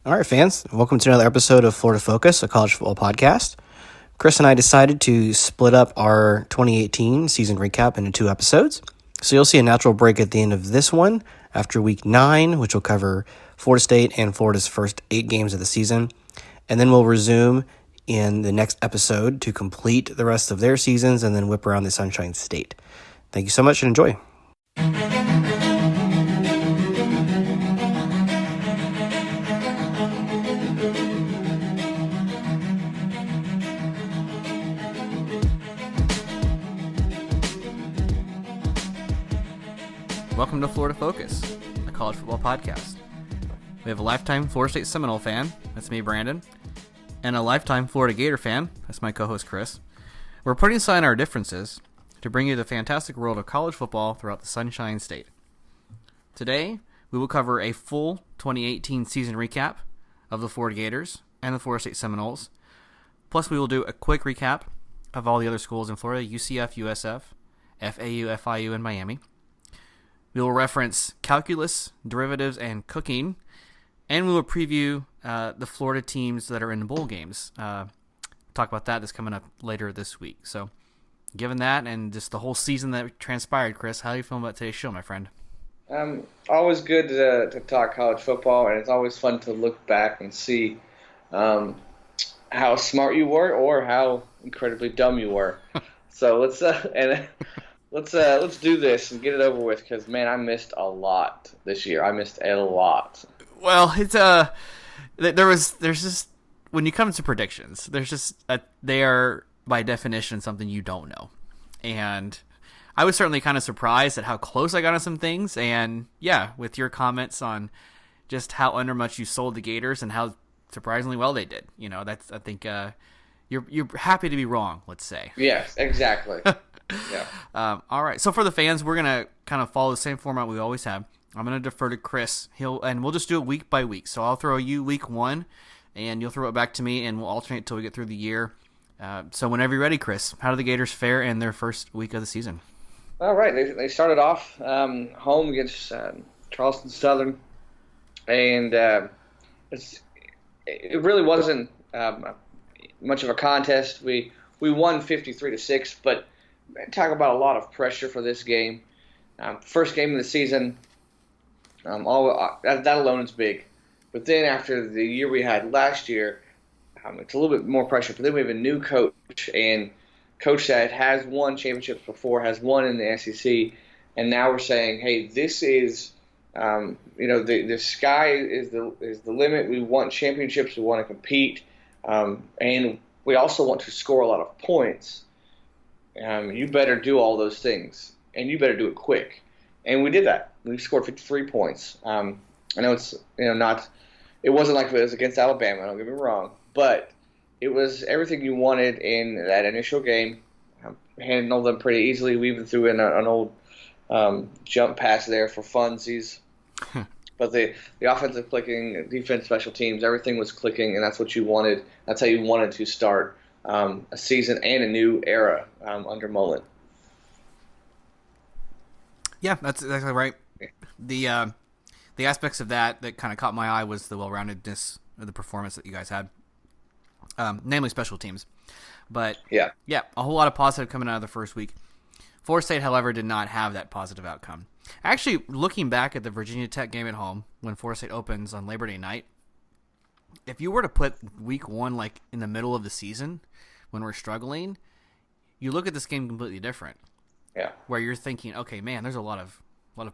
All right, fans, welcome to another episode of Florida Focus, a college football podcast. Chris and I decided to split up our 2018 season recap into 2 episodes. So you'll see a natural break at the end of this one after week 9, which will cover Florida State and Florida's first 8 games of the season. And then we'll resume in the next episode to complete the rest of their seasons and then whip around the Sunshine State. Thank you so much and enjoy. Welcome to Florida Focus, a college football podcast. We have a lifetime Florida State Seminole fan, that's me, Brandon, and a lifetime Florida Gator fan, that's my co-host, Chris. We're putting aside our differences to bring you the fantastic world of college football throughout the Sunshine State. Today, we will cover a full 2018 season recap of the Florida Gators and the Florida State Seminoles. Plus, we will do a quick recap of all the other schools in Florida, UCF, USF, FAU, FIU, and Miami. We will reference calculus, derivatives, and cooking, and we will preview the Florida teams that are in the bowl games. Talk about that. That's coming up later this week. So, given that and just the whole season that transpired, Chris, how are you feeling about today's show, my friend? Always good to talk college football, and it's always fun to look back and see how smart you were or how incredibly dumb you were. So let's do this and get it over with, because man, I missed a lot this year. I missed a lot. Well, it's there's just, when you come to predictions, there's just they are by definition something you don't know, and I was certainly kind of surprised at how close I got on some things, and yeah, with your comments on just how under much you sold the Gators and how surprisingly well they did. You know, that's, I think you're happy to be wrong. Let's say. Yes, exactly. Yeah. All right. So for the fans, we're gonna kind of follow the same format we always have. I'm gonna defer to Chris. And we'll just do it week by week. So I'll throw you week 1, and you'll throw it back to me, and we'll alternate until we get through the year. So whenever you're ready, Chris, how did the Gators fare in their first week of the season? All right. They started off home against Charleston Southern, and it really wasn't much of a contest. We won 53-6, but talk about a lot of pressure for this game. First game of the season, that alone is big. But then after the year we had last year, it's a little bit more pressure. But then we have a new coach, and coach that has won championships before, has won in the SEC, and now we're saying, hey, this is, the sky is the limit. We want championships. We want to compete, and we also want to score a lot of points. You better do all those things, and you better do it quick. And we did that. We scored 53 points. I know it's it wasn't like it was against Alabama. Don't get me wrong, but it was everything you wanted in that initial game. Handled them pretty easily. We even threw in an old jump pass there for funsies. But the offensive clicking, defense, special teams, everything was clicking, and that's what you wanted. That's how you wanted to start a season and a new era under Mullen. Yeah, that's exactly right. The aspects of that kind of caught my eye was the well-roundedness of the performance that you guys had, namely special teams. But yeah, a whole lot of positive coming out of the first week. Florida State, however, did not have that positive outcome. Actually, looking back at the Virginia Tech game at home when Florida State opens on Labor Day night, if you were to put week 1 like in the middle of the season when we're struggling, you look at this game completely different. Yeah. Where you're thinking, okay, man, there's a lot of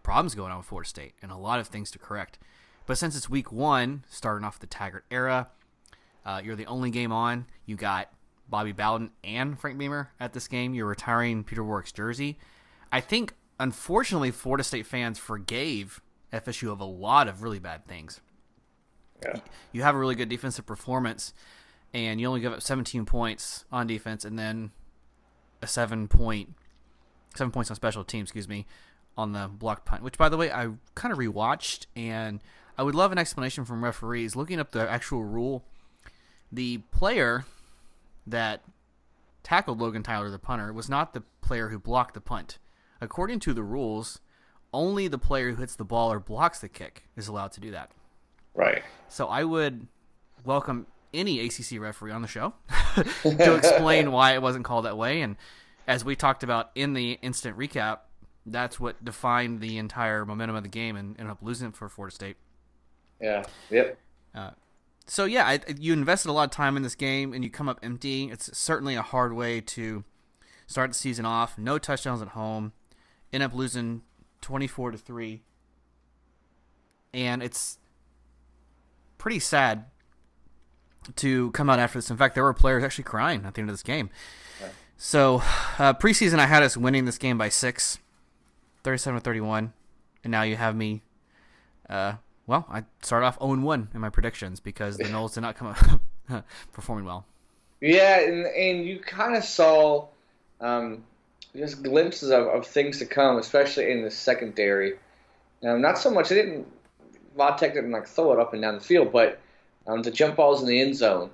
problems going on with Florida State and a lot of things to correct. But since it's week 1, starting off the Taggart era, you're the only game on. You got Bobby Bowden and Frank Beamer at this game. You're retiring Peter Warwick's jersey. I think, unfortunately, Florida State fans forgave FSU of a lot of really bad things. Yeah. You have a really good defensive performance, and you only give up 17 points on defense, and then a 7 points on special teams, on the blocked punt, which, by the way, I kind of rewatched, and I would love an explanation from referees. Looking up the actual rule, the player that tackled Logan Tyler, the punter, was not the player who blocked the punt. According to the rules, only the player who hits the ball or blocks the kick is allowed to do that. Right. So I would welcome any ACC referee on the show to explain why it wasn't called that way. And as we talked about in the instant recap, that's what defined the entire momentum of the game and ended up losing for Florida State. Yeah. Yep. So yeah, you invested a lot of time in this game and you come up empty. It's certainly a hard way to start the season off. No touchdowns at home. End up losing 24-3. And it's pretty sad to come out after this. In fact, there were players actually crying at the end of this game. Yeah. So preseason I had us winning this game by 6, 37-31. And now you have me... Well, I started off 0-1 in my predictions because the Noles did not come up performing well. Yeah, and you kind of saw just glimpses of things to come, especially in the secondary. Not so much, Vodtech didn't like throw it up and down the field, but the jump balls in the end zone,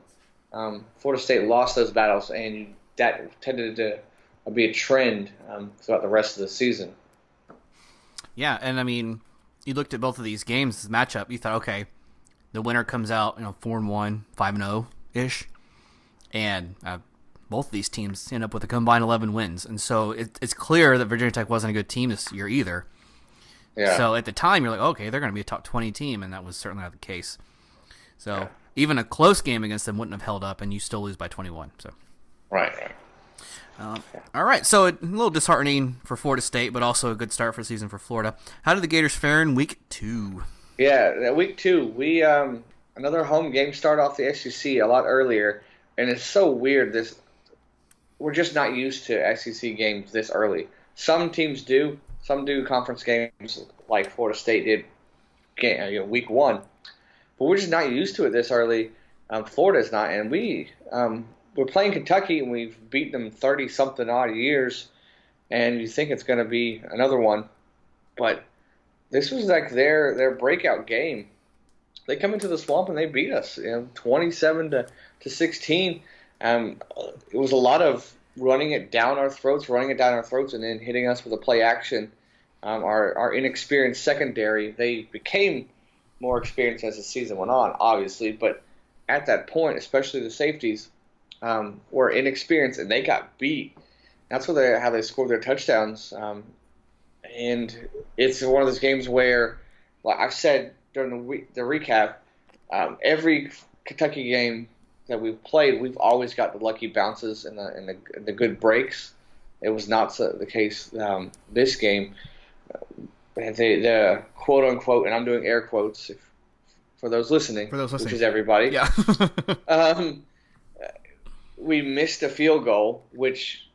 Florida State lost those battles, and that tended to be a trend throughout the rest of the season. Yeah, and I mean... You looked at both of these games, this matchup, you thought, okay, the winner comes out, 4-1, 5-0-ish, and both of these teams end up with a combined 11 wins. And so it's clear that Virginia Tech wasn't a good team this year either. Yeah. So at the time, you're like, okay, they're going to be a top 20 team, and that was certainly not the case. So even a close game against them wouldn't have held up, and you still lose by 21. So Right. All right, so a little disheartening for Florida State, but also a good start for the season for Florida. How did the Gators fare in week 2? Yeah, week 2, we another home game started off the SEC a lot earlier, and it's so weird. We're just not used to SEC games this early. Some teams do. Some do conference games like Florida State did week 1, but we're just not used to it this early. Florida's not, and we're playing Kentucky, and we've beaten them 30-something odd years, and you think it's going to be another one. But this was like their breakout game. They come into the swamp, and they beat us 27-16. It was a lot of running it down our throats, and then hitting us with a play action. Our inexperienced secondary, they became more experienced as the season went on, obviously, but at that point, especially the safeties, were inexperienced, and they got beat. That's how they scored their touchdowns. And it's one of those games where, like I said during the recap, every Kentucky game that we've played, we've always got the lucky bounces and the good breaks. It was not the case this game. The quote unquote, and I'm doing air quotes for those listening, which is everybody. Yeah. We missed a field goal, which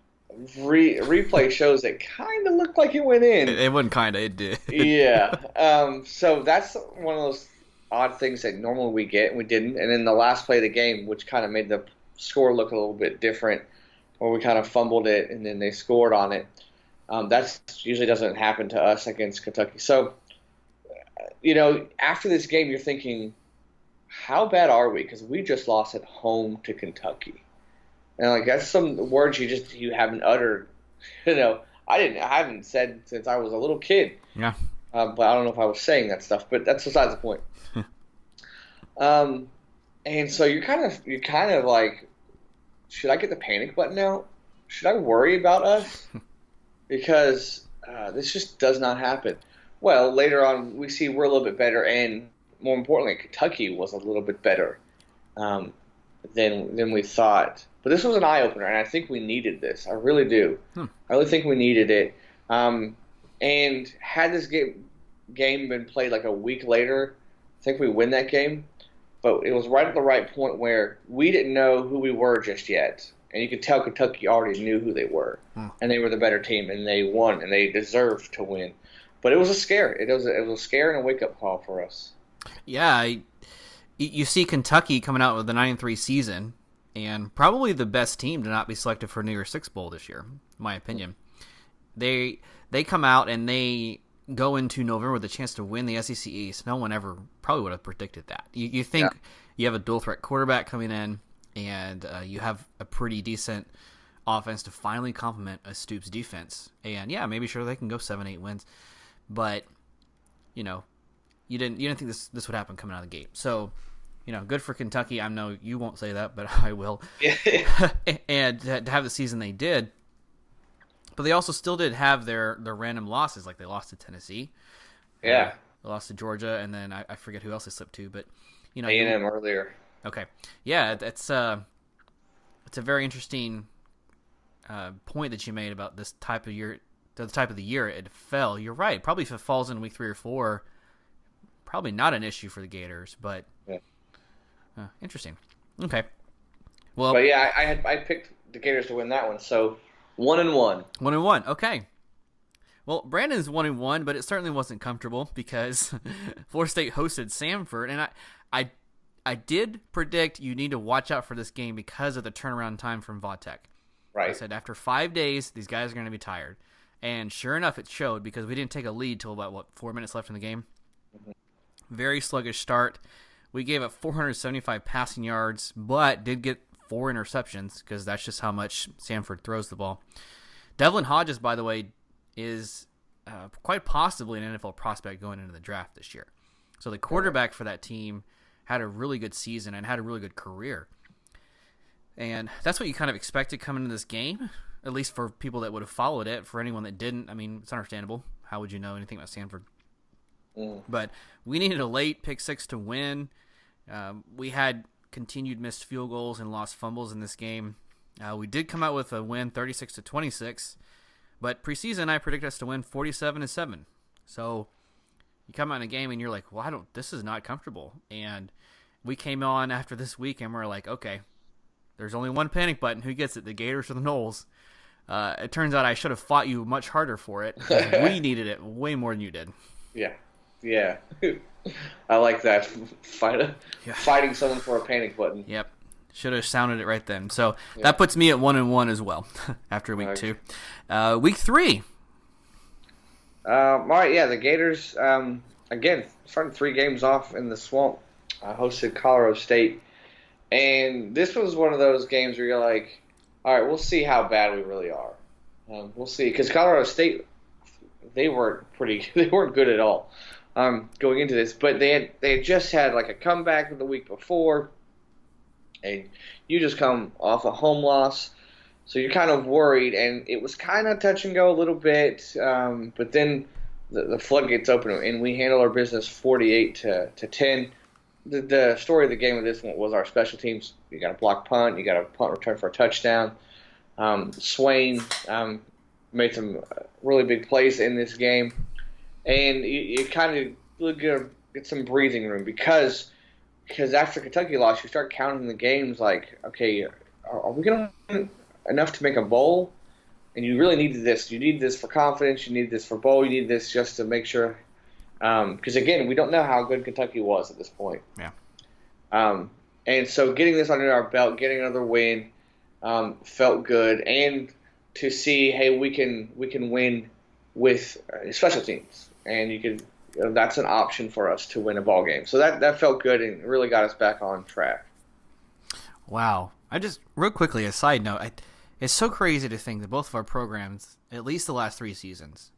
replay shows it kind of looked like it went in. It wasn't kind of, it did. Yeah. So that's one of those odd things that normally we get, and we didn't. And then the last play of the game, which kind of made the score look a little bit different, where we kind of fumbled it, and then they scored on it. That usually doesn't happen to us against Kentucky. So, after this game, you're thinking, how bad are we? Because we just lost at home to Kentucky. And that's some words you haven't uttered. I haven't said since I was a little kid. Yeah. But I don't know if I was saying that stuff. But that's besides the point. And so you're kind of like, should I get the panic button out? Should I worry about us? Because this just does not happen. Well, later on we see we're a little bit better, and more importantly, Kentucky was a little bit better than we thought. But this was an eye-opener, and I think we needed this. I really do. I really think we needed it. And had this game been played like a week later, I think we win that game. But it was right at the right point where we didn't know who we were just yet. And you could tell Kentucky already knew who they were. And they were the better team, and they won, and they deserved to win. But it was a scare. It was a scare and a wake-up call for us. Yeah, you see Kentucky coming out with a 9-3 season, and probably the best team to not be selected for New Year's Six Bowl this year, in my opinion. They come out and they go into November with a chance to win the SEC East. No one ever probably would have predicted that. You think you have a dual-threat quarterback coming in, and you have a pretty decent offense to finally complement a Stoops defense. And, maybe sure they can go 7-8 wins. But, you didn't think this would happen coming out of the gate. So, good for Kentucky. I know you won't say that, but I will. Yeah. And to have the season they did, but they also still did have their random losses, like they lost to Tennessee. Yeah. They lost to Georgia, and then I forget who else they slipped to, but A&M earlier. Okay, yeah, it's a very interesting point that you made about this type of year, the type of the year it fell. You're right. Probably if it falls in week 3 or 4, probably not an issue for the Gators, but interesting. Okay, well, but yeah, I picked the Gators to win that one, so 1-1. 1-1. Okay. Well, Brandon's 1-1, but it certainly wasn't comfortable because Florida State hosted Samford, and I did predict you need to watch out for this game because of the turnaround time from Vautech. Right. I said after 5 days, these guys are going to be tired. And sure enough, it showed because we didn't take a lead till about, 4 minutes left in the game. Mm-hmm. Very sluggish start. We gave up 475 passing yards, but did get 4 interceptions because that's just how much Samford throws the ball. Devlin Hodges, by the way, is quite possibly an NFL prospect going into the draft this year. So the quarterback for that team had a really good season and had a really good career. And that's what you kind of expected coming into this game, at least for people that would have followed it. For anyone that didn't, I mean, it's understandable. How would you know anything about Samford? But we needed a late pick 6 to win. We had continued missed field goals and lost fumbles in this game. We did come out with a win 36-26, but preseason I predicted us to win 47-7. So you come out in a game and you're like, well, this is not comfortable. And we came on after this week and we're like, okay, there's only one panic button. Who gets it, the Gators or the Noles? It turns out I should have fought you much harder for it. We needed it way more than you did. Yeah. I like that. Fighting someone for a panic button. Yep. Should have sounded it right then. So that puts me at 1-1 as well after week 2. Week 3. All right, yeah, the Gators, again, starting 3 games off in the swamp, hosted Colorado State. And this was one of those games where you're like, all right, we'll see how bad we really are. We'll see. Because Colorado State, they weren't good at all going into this. But they had just had like a comeback the week before. And you just come off a home loss. So you're kind of worried, and it was kind of touch and go a little bit, but then the floodgates open, and we handle our business 48-10. The story of the game of this one was our special teams. You got a block punt, you got a punt return for a touchdown. Swain made some really big plays in this game, and you kind of get some breathing room because after Kentucky lost, you start counting the games like, okay, are we going to win enough to make a bowl? And you really need this. You need this for confidence. You need this for bowl. You need this just to make sure. Because, again, we don't know how good Kentucky was at this point. Yeah. And so getting this under our belt, getting another win, felt good. And to see, hey, we can win with special teams. And you can that's an option for us to win a ball game. So that felt good and really got us back on track. Wow. I just, real quickly, a side note, it's so crazy to think that both of our programs, at least the last 3 seasons,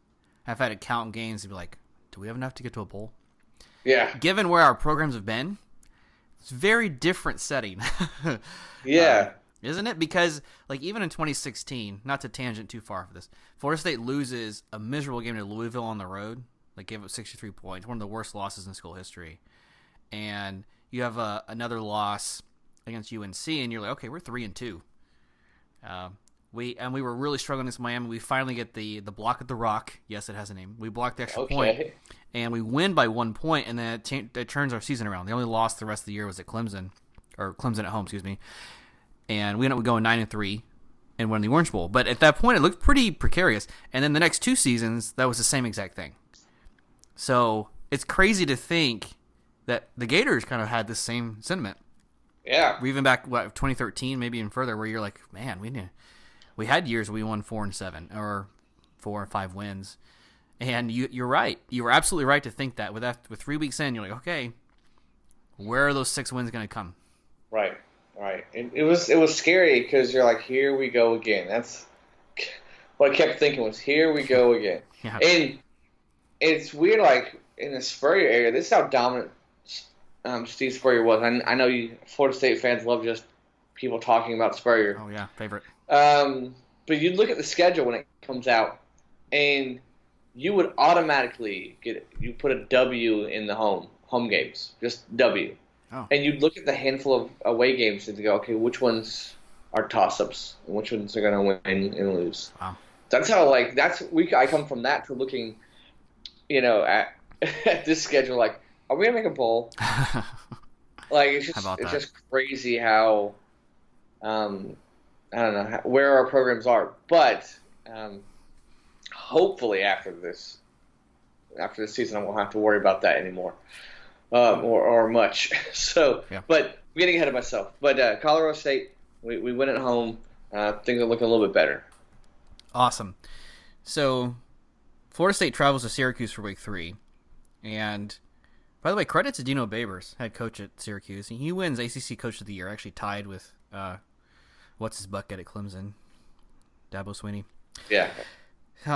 have had to count games and be like, do we have enough to get to a bowl? Yeah. Given where our programs have been, it's a very different setting. Yeah. Isn't it? Because, like, even in 2016, not to tangent too far for this, Florida State loses a miserable game to Louisville on the road. Like, gave up 63 points, one of the worst losses in school history. And you have another loss against UNC, and you're like, okay, we're 3-2. We were really struggling against Miami. We finally get the block at the Rock. Yes, it has a name. We blocked the extra point, and we win by 1 point, and then it turns our season around. The only loss the rest of the year was at Clemson at home, excuse me. And we ended up going 9-3 and won the Orange Bowl. But at that point, it looked pretty precarious. And then the next 2 seasons, that was the same exact thing. So it's crazy to think that the Gators kind of had the same sentiment. Yeah. We even back 2013, maybe even further, where you're like, man, we had years we won 4-7 or 4 or 5 wins, and you're right. You were absolutely right to think that. With 3 weeks in, you're like, okay, where are those 6 wins going to come? Right. And it was scary because you're like, here we go again. That's what I kept thinking was, here we go again. Yeah. And it's weird, like in the Spurrier area, this is how dominant Steve Spurrier was. I know you Florida State fans love just people talking about Spurrier. Oh yeah, favorite. But you look at the schedule when it comes out, and you would automatically you put a W in the home games, just W. Oh. And you'd look at the handful of away games and go, okay, which ones are toss-ups and which ones are going to win and lose. Wow. That's how I come from that to looking, at this schedule like, are we going to make a bowl? Like it's just crazy how I don't know where our programs are, but hopefully after this season, I won't have to worry about that anymore, or much. So, yeah. But I'm getting ahead of myself. But Colorado State, we win at home. Things are looking a little bit better. Awesome. So, Florida State travels to Syracuse for week 3, and by the way, credit to Dino Babers, head coach at Syracuse. He wins ACC Coach of the Year, actually tied with what's his bucket at Clemson, Dabo Swinney. Yeah.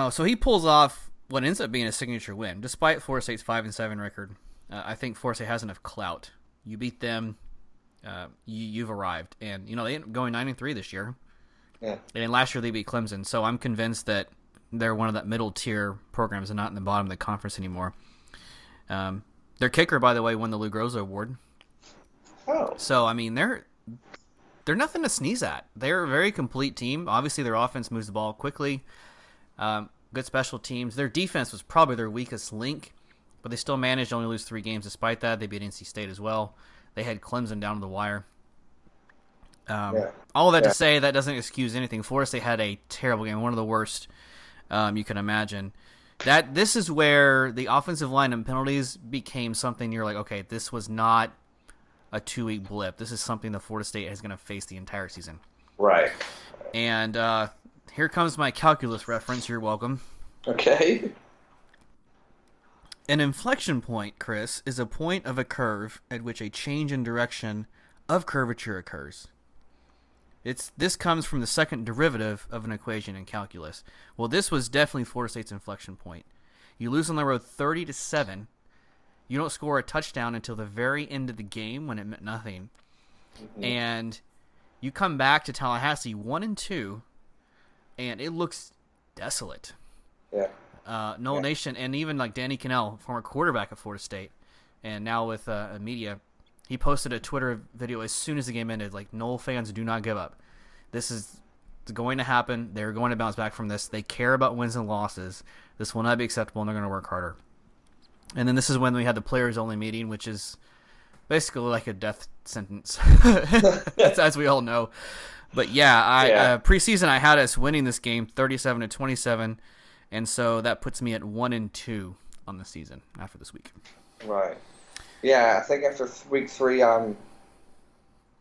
So he pulls off what ends up being a signature win, despite Florida State's 5-7 record. I think Florida State has enough clout. You beat them, you've arrived, and they end up going 9-3 this year. Yeah. And last year they beat Clemson, so I'm convinced that they're one of that middle tier programs and not in the bottom of the conference anymore. Their kicker, by the way, won the Lou Groza Award. Oh. So I mean, they're nothing to sneeze at. They're a very complete team. Obviously, their offense moves the ball quickly. Good special teams. Their defense was probably their weakest link, but they still managed to only lose 3 games despite that. They beat NC State as well. They had Clemson down to the wire. All of that to say, that doesn't excuse anything. Florida State had a terrible game, one of the worst you can imagine. This is where the offensive line and penalties became something you're like, okay, this was not a 2-week blip. This is something that Florida State is going to face the entire season. Right. And here comes my calculus reference. You're welcome. Okay. An inflection point, Chris, is a point of a curve at which a change in direction of curvature occurs. This comes from the second derivative of an equation in calculus. Well, this was definitely Florida State's inflection point. You lose on the road 30-7. You don't score a touchdown until the very end of the game when it meant nothing. Mm-hmm. And you come back to Tallahassee 1-2, and it looks desolate. Yeah. Noel Nation, and even like Danny Cannell, former quarterback of Florida State, and now with media, he posted a Twitter video as soon as the game ended, like, Noel fans, do not give up. This is going to happen. They're going to bounce back from this. They care about wins and losses. This will not be acceptable, and they're going to work harder. And then this is when we had the players-only meeting, which is basically like a death sentence, as we all know. But yeah, preseason I had us winning this game 37-27, and so that puts me at 1-2 on the season after this week. Right. Yeah, I think after week 3, I'm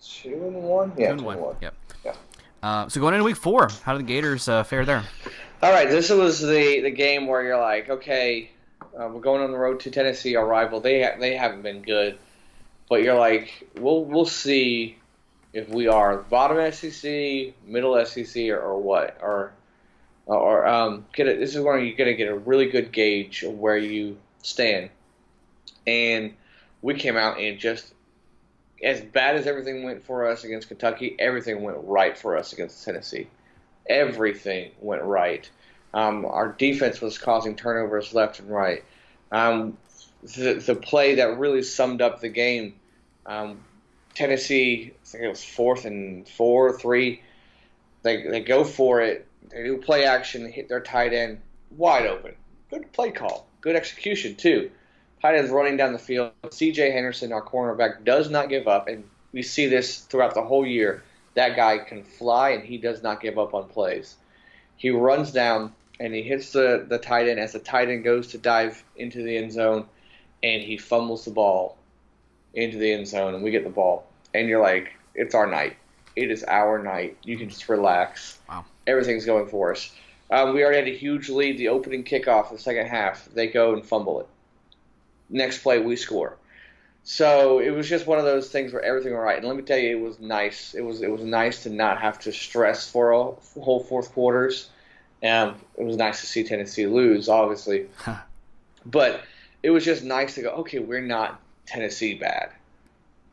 2-1. Yeah, 2-1. Yep. Yeah. So going into week 4, how did the Gators fare there? All right, this was the game where you're like, okay, we're going on the road to Tennessee, our rival. They haven't been good, but you're like, we'll see if we are bottom SEC, middle SEC, or what, or this is where you're gonna get a really good gauge of where you stand, and we came out and just, as bad as everything went for us against Kentucky, everything went right for us against Tennessee. Everything went right. Our defense was causing turnovers left and right. The play that really summed up the game, Tennessee, I think it was 4th and 4, 3. They go for it. They do play action, hit their tight end wide open. Good play call. Good execution, too. Tight end's running down the field. C.J. Henderson, our cornerback, does not give up, and we see this throughout the whole year. That guy can fly, and he does not give up on plays. He runs down, and he hits the tight end as the tight end goes to dive into the end zone, and he fumbles the ball into the end zone, and we get the ball. And you're like, it's our night. It is our night. You can just relax. Wow. Everything's going for us. We already had a huge lead. The opening kickoff, the second half, they go and fumble it. Next play, we score. So it was just one of those things where everything was right. And let me tell you, it was nice. It was nice to not have to stress for a whole fourth quarters. It was nice to see Tennessee lose, obviously. But it was just nice to go, okay, we're not Tennessee bad.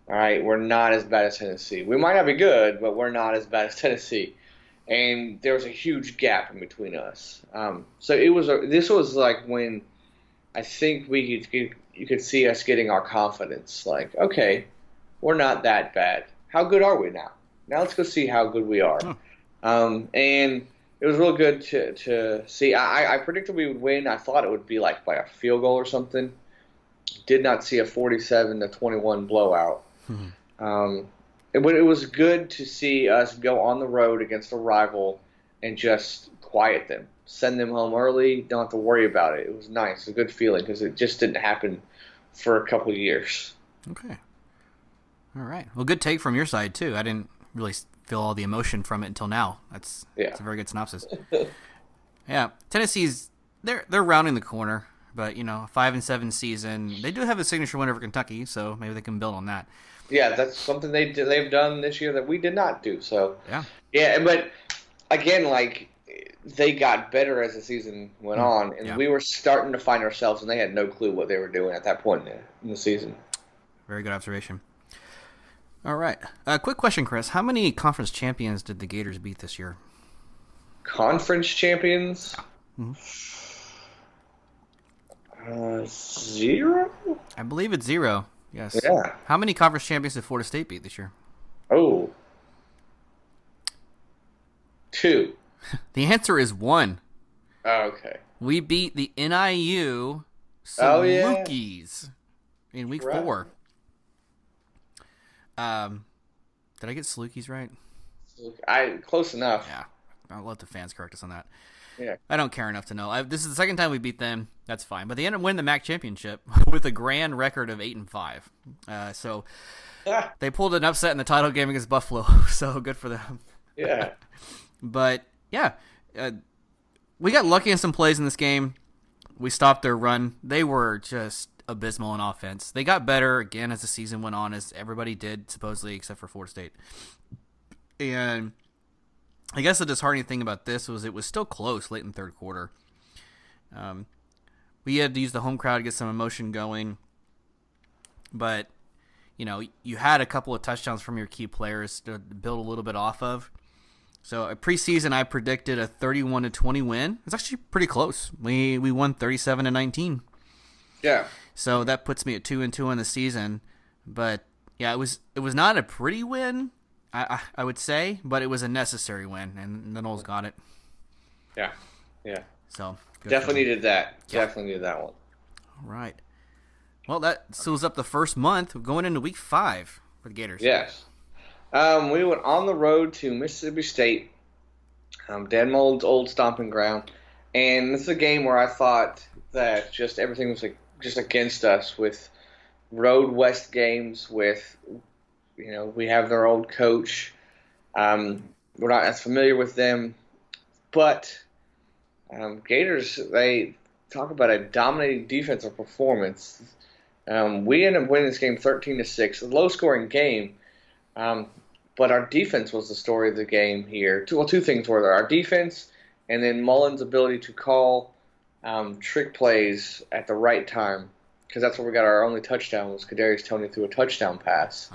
All right, we're not as bad as Tennessee. We might not be good, but we're not as bad as Tennessee. And there was a huge gap in between us. So this was like when I think you could see us getting our confidence. Like, okay, we're not that bad. How good are we now? Now let's go see how good we are. And it was real good to see. I predicted we would win. I thought it would be like by a field goal or something. Did not see a 47-21 blowout. But it was good to see us go on the road against a rival and just quiet them, send them home early, don't have to worry about it. It was nice, it was a good feeling because it just didn't happen for a couple of years. Okay. All right. Well, good take from your side, too. I didn't really feel all the emotion from it until now. That's a very good synopsis. Yeah. Tennessee's, they're rounding the corner, but, 5-7 season. They do have a signature win over Kentucky, so maybe they can build on that. Yeah, that's something they've done this year that we did not do. So yeah, but again, like they got better as the season went on, and we were starting to find ourselves, and they had no clue what they were doing at that point in the season. Very good observation. All right, quick question, Chris: how many conference champions did the Gators beat this year? Conference champions? 0? I believe it's 0. Yes. Yeah. How many conference champions did Florida State beat this year? Oh. 2. The answer is 1. Oh, okay. We beat the NIU Salukis in week 4. Did I get Salukis right? Close enough. Yeah. I'll let the fans correct us on that. Yeah. I don't care enough to know. This is the second time we beat them. That's fine. But they ended up winning the MAC championship with a grand record of 8-5. So they pulled an upset in the title game against Buffalo. So good for them. Yeah. But yeah, we got lucky in some plays in this game. We stopped their run. They were just abysmal in offense. They got better again as the season went on, as everybody did supposedly, except for Florida State. And I guess the disheartening thing about this was it was still close late in the third quarter. We had to use the home crowd to get some emotion going. But, you had a couple of touchdowns from your key players to build a little bit off of. So preseason, I predicted a 31-20 win. It's actually pretty close. We won 37-19. Yeah. So that puts me at 2-2 in the season. But yeah, it was not a pretty win, I would say, but it was a necessary win, and the Noles got it. Yeah. So definitely needed that. Yeah. Definitely needed that one. All right. Well, that seals up the first month going into week 5 for the Gators. Yes. We went on the road to Mississippi State, Dan Mullen's old stomping ground, and this is a game where I thought that just everything was just against us with road West games. With we have their old coach. We're not as familiar with them, but Gators, they talk about a dominating defensive performance. We ended up winning this game 13-6, a low-scoring game. But our defense was the story of the game here. Two things were there. Our defense and then Mullen's ability to call trick plays at the right time, because that's where we got our only touchdown was Kadarius Toney threw a touchdown pass.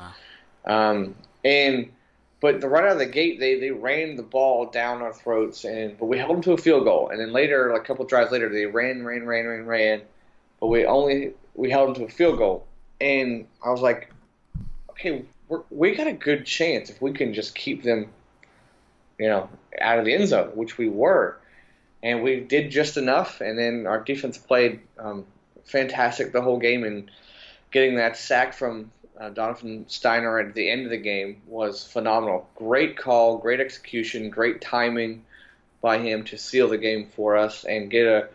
But right out of the gate, they ran the ball down our throats, but we held them to a field goal. And then later, like a couple drives later, they ran, but we held them to a field goal. And I was like, okay, we got a good chance if we can just keep them, out of the end zone, which we were. And we did just enough, and then our defense played fantastic the whole game, and getting that sack from Donovan Steiner at the end of the game was phenomenal. Great call, great execution, great timing by him to seal the game for us and get a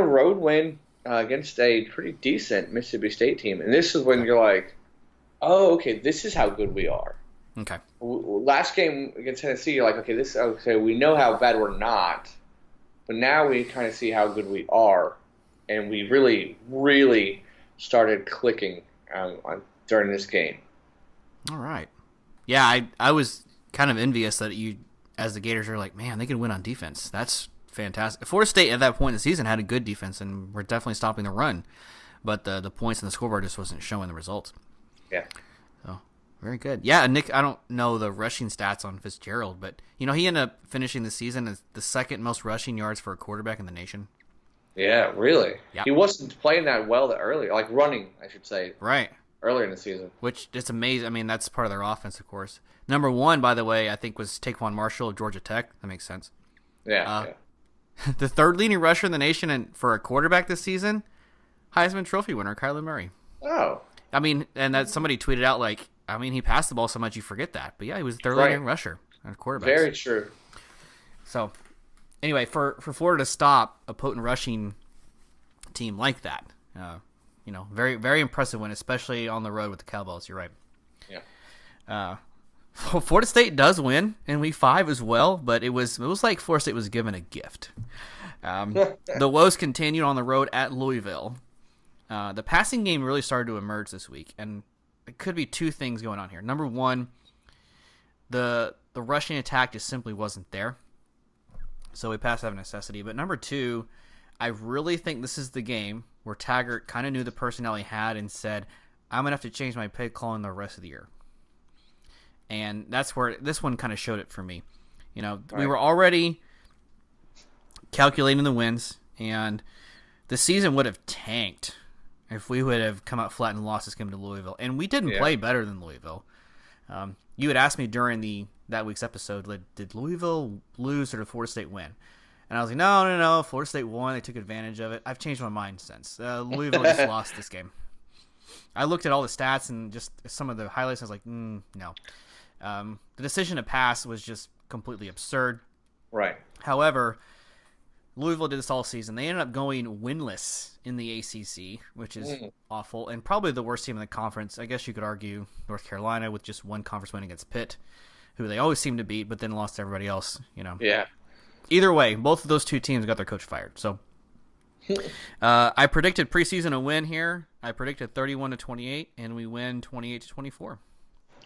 road win against a pretty decent Mississippi State team. And this is when you're like, oh, okay, this is how good we are. Okay. Last game against Tennessee, you're like, okay, we know how bad we're not, but now we kind of see how good we are, and we really, really started clicking during this game. All right. Yeah, I was kind of envious that you, as the Gators, are like, man, they could win on defense. That's fantastic. Florida State at that point in the season had a good defense, and we're definitely stopping the run. but the points in the scoreboard just wasn't showing the results. Yeah. So, very good. Yeah, Nick, I don't know the rushing stats on Fitzgerald, but, he ended up finishing the season as the second most rushing yards for a quarterback in the nation. Yeah, really? Yep. He wasn't playing that well earlier, like running, I should say. Right. Earlier in the season. Which, it's amazing. I mean, that's part of their offense, of course. Number 1, by the way, I think was Taquan Marshall of Georgia Tech. That makes sense. Yeah. The third leading rusher in the nation and for a quarterback this season, Heisman Trophy winner Kyler Murray. Oh. I mean, and that somebody tweeted out he passed the ball so much you forget that. But yeah, he was the third leading rusher and quarterback. Very true. So, anyway, for Florida to stop a potent rushing team like that, very, very impressive win, especially on the road with the Cowboys. You're right. Yeah. Florida State does win in Week 5 as well, but it was like Florida State was given a gift. The woes continued on the road at Louisville. The passing game really started to emerge this week, and it could be two things going on here. Number 1, the rushing attack just simply wasn't there, so we passed out of necessity. But number 2, I really think this is the game where Taggart kind of knew the personnel he had and said, I'm going to have to change my play calling the rest of the year. And that's where this one kind of showed it for me. We were already calculating the wins, and the season would have tanked if we would have come out flat and lost this game to Louisville. And we didn't play better than Louisville. You had asked me during that week's episode, did Louisville lose or did Florida State win? And I was like, no. Florida State won. They took advantage of it. I've changed my mind since. Louisville just lost this game. I looked at all the stats and just some of the highlights. I was like, no. The decision to pass was just completely absurd. Right. However, Louisville did this all season. They ended up going winless in the ACC, which is awful, and probably the worst team in the conference. I guess you could argue North Carolina with just one conference win against Pitt, who they always seem to beat, but then lost to everybody else. Yeah. Either way, both of those two teams got their coach fired. So I predicted preseason a win here. I predicted 31-28, and we win 28-24.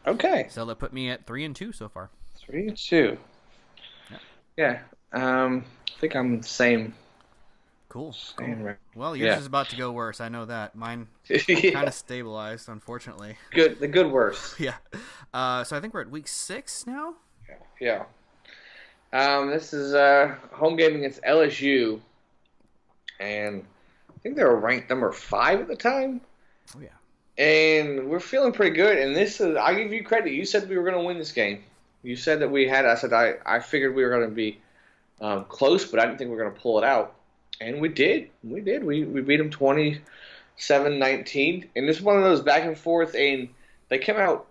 Okay. So that put me at 3-2 so far. 3-2. Yeah. I think I'm the same. Cool. Same. Well, yours is about to go worse. I know that. Mine kind of stabilized, unfortunately. The good worse. Yeah. So I think we're at week 6 now. Yeah. This is home game against LSU, and I think they were ranked number 5 at the time. Oh yeah. And we're feeling pretty good. And I give you credit. You said we were going to win this game. You said that we had. I said I figured we were going to be close, but I didn't think we were going to pull it out. And we did. We did. We beat them 27-19. And this is one of those back and forth. And they came out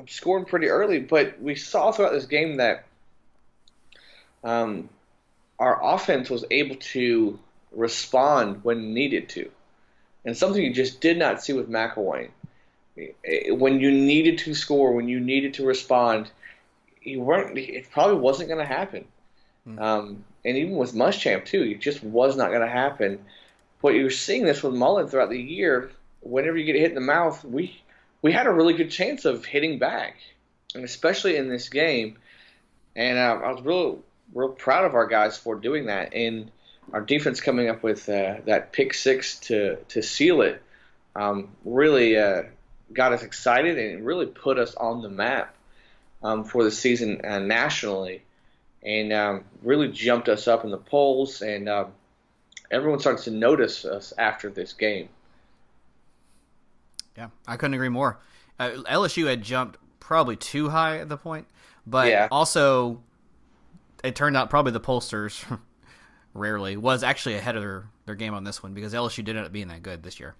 scoring pretty early, but we saw throughout this game that our offense was able to respond when needed to. And something you just did not see with McElwain. When you needed to score, when you needed to respond, it probably wasn't going to happen. And even with Muschamp, too, it just was not going to happen. But you're seeing this with Mullen throughout the year. Whenever you get hit in the mouth, we had a really good chance of hitting back, and especially in this game. And I was real proud of our guys for doing that. And our defense coming up with that pick 6 to seal it really got us excited and really put us on the map for the season nationally, and really jumped us up in the polls, and everyone started to notice us after this game. Yeah, I couldn't agree more. LSU had jumped probably too high at the point, but also it turned out probably the pollsters rarely was actually ahead of their game on this one, because LSU did end up being that good this year.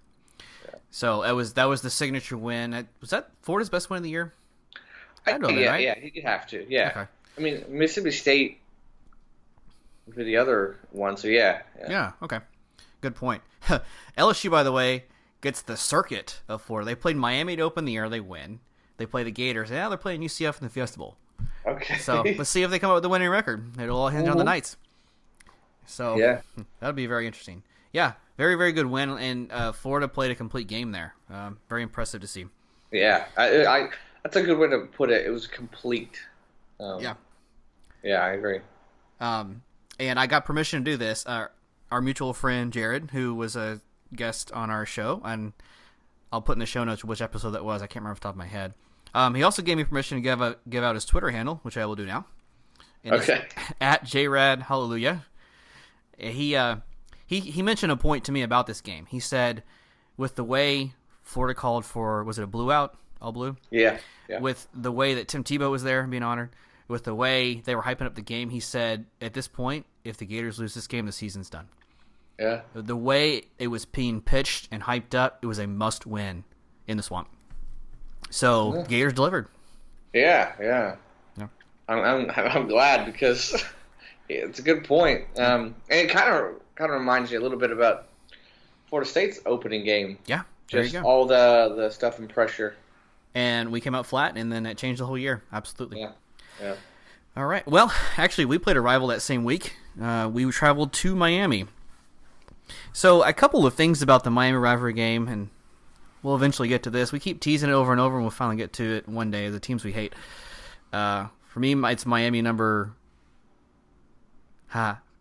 Yeah. So that was the signature win. Was that Florida's best win of the year? Right? Yeah, you'd have to. Yeah. Okay. I mean, Mississippi State would be the other one, so yeah. Yeah, okay. Good point. LSU, by the way, gets the circuit of Florida. They played Miami to open the year. They win. They play the Gators, and now they're playing UCF in the Fiesta Bowl. Okay. So let's see if they come up with a winning record. It'll all hinge on the Knights. So that'll be very interesting. Yeah, very, very good win, and Florida played a complete game there. Very impressive to see. Yeah, I that's a good way to put it. It was complete. Yeah, I agree. And I got permission to do this. Our mutual friend Jared, who was a guest on our show, and I'll put in the show notes which episode that was. I can't remember off the top of my head. He also gave me permission to give out his Twitter handle, which I will do now. And okay. At JRad Hallelujah. He mentioned a point to me about this game. He said, with the way Florida called for, was it a blue out? All blue? Yeah. With the way that Tim Tebow was there being honored, with the way they were hyping up the game, he said, at this point, if the Gators lose this game, the season's done. Yeah. The way it was being pitched and hyped up, it was a must-win in the Swamp. So, Gators delivered. Yeah. I'm glad because it's a good point. And it kind of reminds you a little bit about Florida State's opening game. Yeah, there you go. All the stuff and pressure. And we came out flat, and then it changed the whole year. Absolutely. Yeah. All right. Well, actually, we played a rival that same week. We traveled to Miami. So a couple of things about the Miami rivalry game, and we'll eventually get to this. We keep teasing it over and over, and we'll finally get to it one day, the teams we hate. For me, it's Miami number...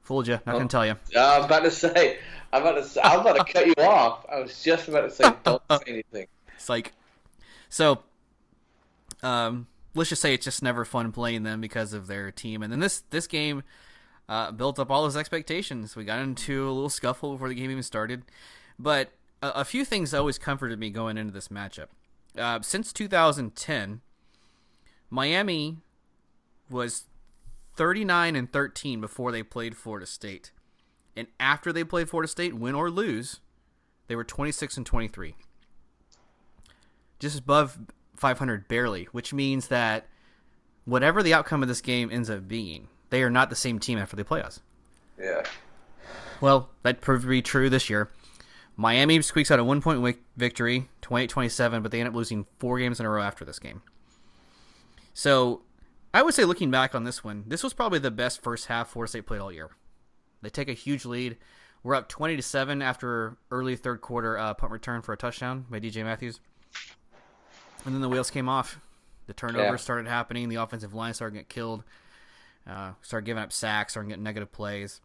Fooled you. Not going to tell you. I was about to say... I was about to cut you off. I was just about to say, don't say anything. It's like... So, let's just say it's just never fun playing them because of their team. And then this game built up all those expectations. We got into a little scuffle before the game even started. But a few things always comforted me going into this matchup. Since 2010, Miami was 39-13 before they played Florida State. And after they played Florida State, win or lose, they were 26-23. Just above 500 barely, which means that whatever the outcome of this game ends up being, they are not the same team after they play us. Yeah. Well, that proved to be true this year. Miami squeaks out a 1-point victory, 28-27, but they end up losing 4 games in a row after this game. So, I would say looking back on this one, this was probably the best first half Florida State played all year. They take a huge lead. We're up 20-7 after early third quarter punt return for a touchdown by DJ Matthews. And then the wheels came off. The turnovers started happening. The offensive line started getting killed. Started giving up sacks, started getting negative plays.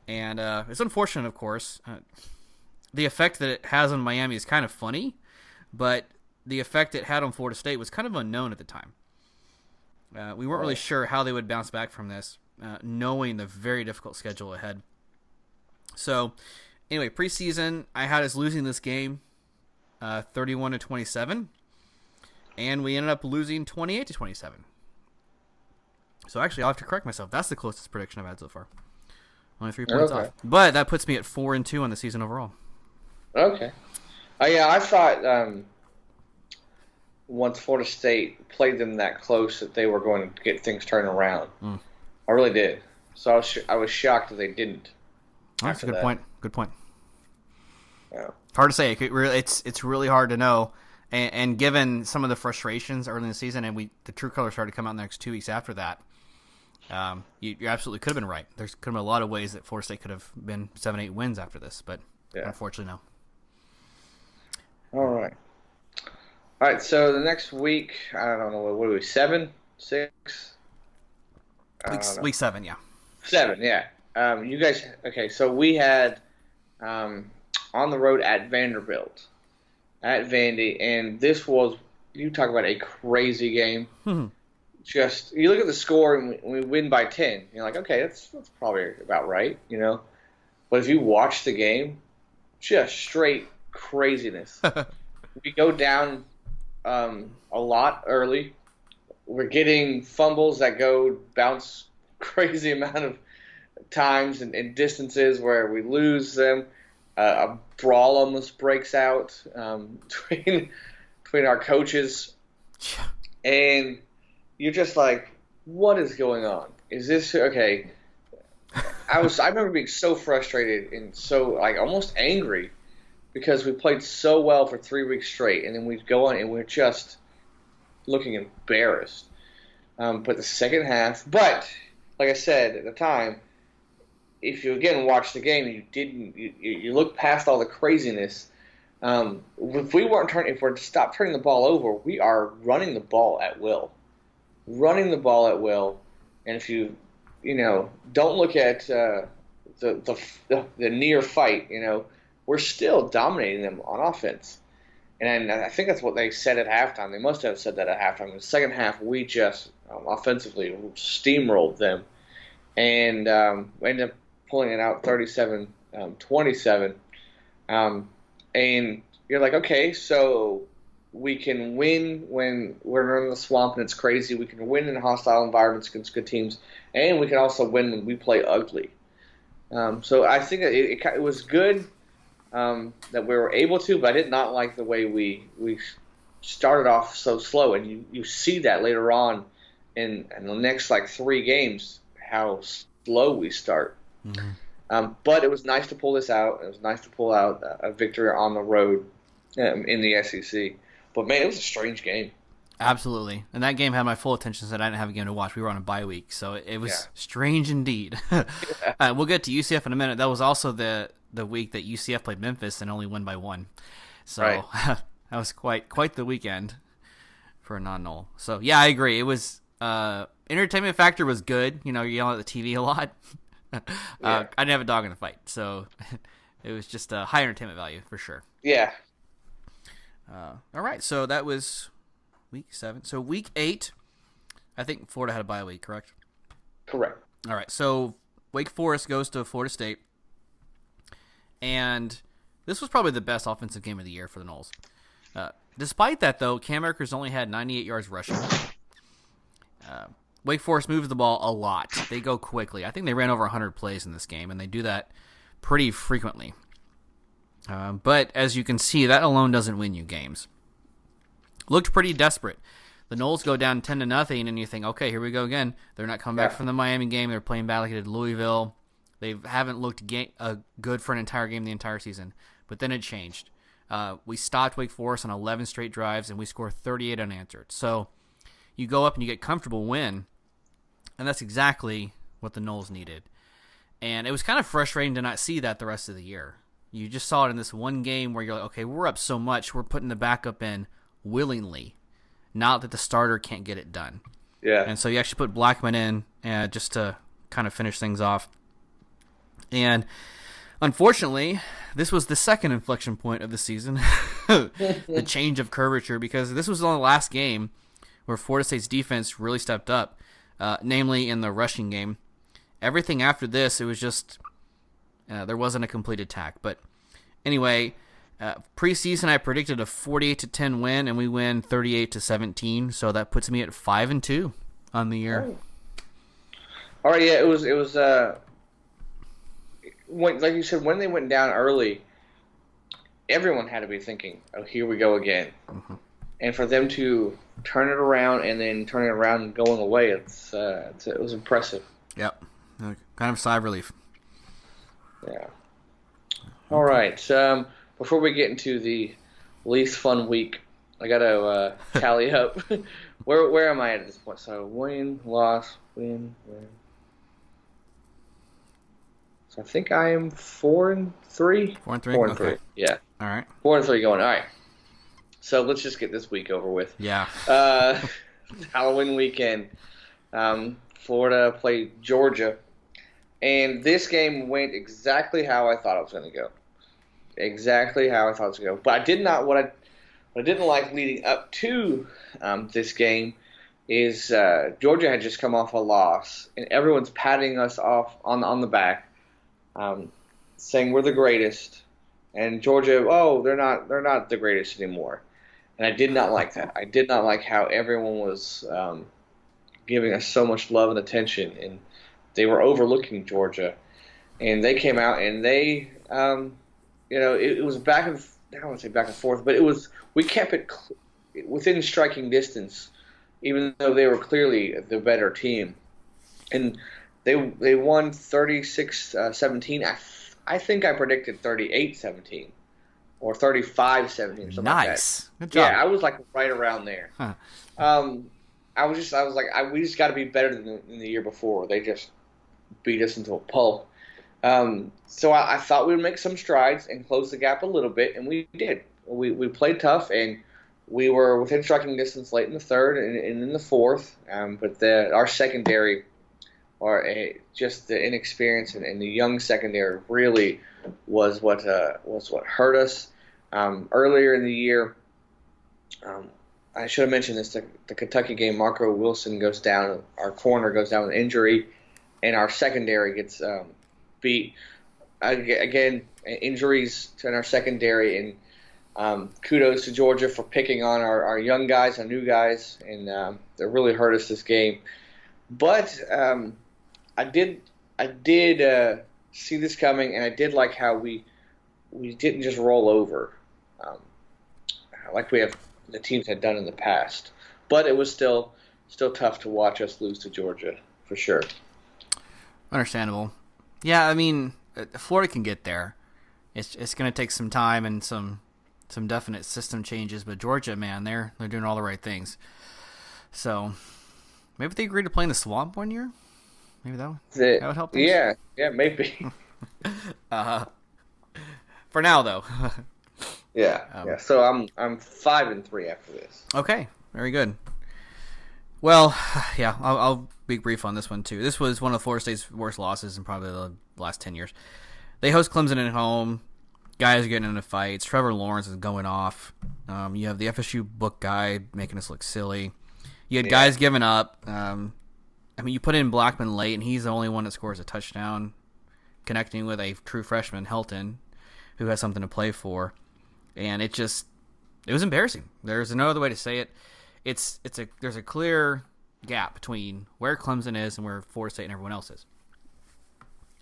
And it's unfortunate, of course. The effect that it has on Miami is kind of funny, but the effect it had on Florida State was kind of unknown at the time. We weren't really sure how they would bounce back from this, knowing the very difficult schedule ahead. So, anyway, preseason, I had us losing this game 31-27. And we ended up losing 28-27. So actually, I'll have to correct myself. That's the closest prediction I've had so far. Only 3 points off. But that puts me at 4-2 on the season overall. Okay. I thought once Florida State played them that close that they were going to get things turned around. I really did. So I was shocked that they didn't. That's a good point. Good point. Yeah. Hard to say. It's really hard to know. And given some of the frustrations early in the season, and the true colors started to come out in the next 2 weeks after that, you absolutely could have been right. There could have been a lot of ways that Florida State could have been 7-8 wins after this, but unfortunately, no. All right. So the next week, I don't know, what are we, 7? 6? Week 7, yeah. 7, yeah. You guys, okay, so we had on the road at Vanderbilt. At Vandy, and this was, you talk about a crazy game. Just, you look at the score, and we win by 10. You're like, okay, that's probably about right, you know? But if you watch the game, just straight craziness. We go down a lot early. We're getting fumbles that bounce crazy amount of times and distances where we lose them. A brawl almost breaks out between our coaches, and you're just like, what is going on? Is this okay? I remember being so frustrated and so like almost angry because we played so well for 3 weeks straight, and then we go on and we're just looking embarrassed. But the second half, like I said at the time, if you again watch the game and you look past all the craziness, if we're to stop turning the ball over, we are running the ball at will, and if you don't look at the near fight, we're still dominating them on offense. And I think that's what they said at halftime. They must have said that at halftime. In the second half, we just offensively steamrolled them and we ended up pulling it out 37-27. And you're like, okay, so we can win when we're in the swamp and it's crazy. We can win in hostile environments against good teams, and we can also win when we play ugly. So I think it was good that we were able to, but I did not like the way we started off so slow. And you see that later on in the next like 3 games, how slow we start. Mm-hmm. But it was nice to pull this out. It was nice to pull out a victory on the road in the SEC. But, man, it was a strange game. Absolutely. And that game had my full attention since I didn't have a game to watch. We were on a bye week, so it was strange indeed. We'll get to UCF in a minute. That was also the week that UCF played Memphis and only won by 1. So right. That was quite the weekend for a non-null. So, yeah, I agree. It was entertainment factor was good. You know, you're yelling at the TV a lot. I didn't have a dog in the fight, so it was just a high entertainment value for sure. Yeah. All right, so that was week 7. So week 8, I think Florida had a bye week, correct? Correct. All right, so Wake Forest goes to Florida State, and this was probably the best offensive game of the year for the Noles. Despite that, though, Cam Akers only had 98 yards rushing. Wake Forest moves the ball a lot. They go quickly. I think they ran over 100 plays in this game, and they do that pretty frequently. But as you can see, that alone doesn't win you games. Looked pretty desperate. The Noles go down 10-0, and you think, okay, here we go again. They're not coming back from the Miami game. They're playing bad like they did Louisville. They haven't looked good for an entire game the entire season. But then it changed. We stopped Wake Forest on 11 straight drives, and we scored 38 unanswered. So you go up and you get comfortable win, and that's exactly what the Noles needed. And it was kind of frustrating to not see that the rest of the year. You just saw it in this one game where you're like, okay, we're up so much, we're putting the backup in willingly, not that the starter can't get it done. Yeah. And so you actually put Blackman in just to kind of finish things off. And unfortunately, this was the second inflection point of the season, the change of curvature, because this was the last game where Florida State's defense really stepped up, namely in the rushing game. Everything after this, it was just there wasn't a complete attack. But anyway, preseason I predicted a 48-10 win, and we win 38-17. So that puts me at 5-2 on the year. Oh. All right, yeah, it was when, like you said, when they went down early, everyone had to be thinking, "Oh, here we go again." Mm-hmm. And for them to turn it around and then turn it around and going away, it was impressive. Yep, kind of sigh of relief. Yeah. All right. Before we get into the least fun week, I gotta tally up. Where am I at this point? So win, loss, win. So I think I am 4-3. 4-3. 4-3. Okay. Yeah. All right. 4-3 going. All right. So let's just get this week over with. Yeah. Halloween weekend. Florida played Georgia. And this game went exactly how I thought it was going to go. Exactly how I thought it was going to go. But I did not. What I didn't like leading up to this game is Georgia had just come off a loss, and everyone's patting us off on the back, saying we're the greatest. And Georgia, they're not the greatest anymore. And I did not like that. I did not like how everyone was giving us so much love and attention, and they were overlooking Georgia, and they came out and they, it was I don't want to say back and forth, but we kept it within striking distance, even though they were clearly the better team, and they won 36-17. I think I predicted 38-17 or 35-17, something like that. Nice. Good job. Yeah, I was like right around there. Huh. We just got to be better than the year before. They just beat us into a pulp. So I thought we would make some strides and close the gap a little bit, and we did. We played tough, and we were within striking distance late in the third and in the fourth. But our secondary just the inexperience and the young secondary really was what hurt us earlier in the year. I should have mentioned this: the Kentucky game. Marco Wilson goes down. Our corner goes down with injury, and our secondary gets beat. Again, injuries to our secondary, and kudos to Georgia for picking on our young guys, our new guys, and they really hurt us this game. But I did see this coming, and I did like how we didn't just roll over like the teams had done in the past. But it was still tough to watch us lose to Georgia, for sure. Understandable. Yeah, I mean, Florida can get there. It's going to take some time and some definite system changes, but Georgia, man, they're doing all the right things. So maybe they agreed to play in the Swamp one year. Maybe that would help things. Yeah, maybe. For now, though. Yeah. So I'm 5-3 after this. Okay, very good. Well, yeah, I'll be brief on this one too. This was one of Florida State's worst losses in probably the last 10 years. They host Clemson at home. Guys are getting into fights. Trevor Lawrence is going off. You have the FSU book guy making us look silly. You had guys giving up. I mean, you put in Blackman late, and he's the only one that scores a touchdown, connecting with a true freshman, Helton, who has something to play for. And it was embarrassing. There's no other way to say it. There's a clear gap between where Clemson is and where Florida State and everyone else is.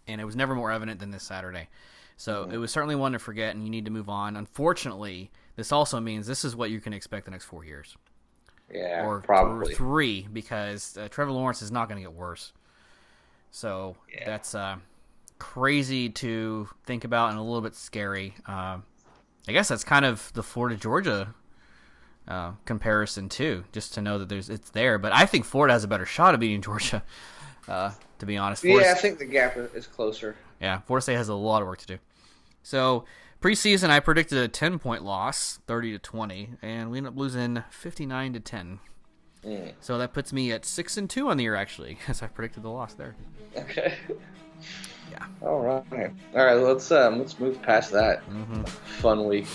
And it was never more evident than this Saturday. So it was certainly one to forget, and you need to move on. Unfortunately, this also means this is what you can expect the next 4 years. Yeah, or probably. Or 3, because Trevor Lawrence is not going to get worse. So that's crazy to think about and a little bit scary. I guess that's kind of the Florida-Georgia comparison, too, just to know that it's there. But I think Florida has a better shot of beating Georgia, to be honest. I think the gap is closer. Yeah, Florida State has a lot of work to do. So, preseason, I predicted a 10-point loss, 30-20, and we ended up losing 59-10. So that puts me at 6-2 on the year, actually, as I predicted the loss there. Okay. Yeah. All right. Let's move past that fun week.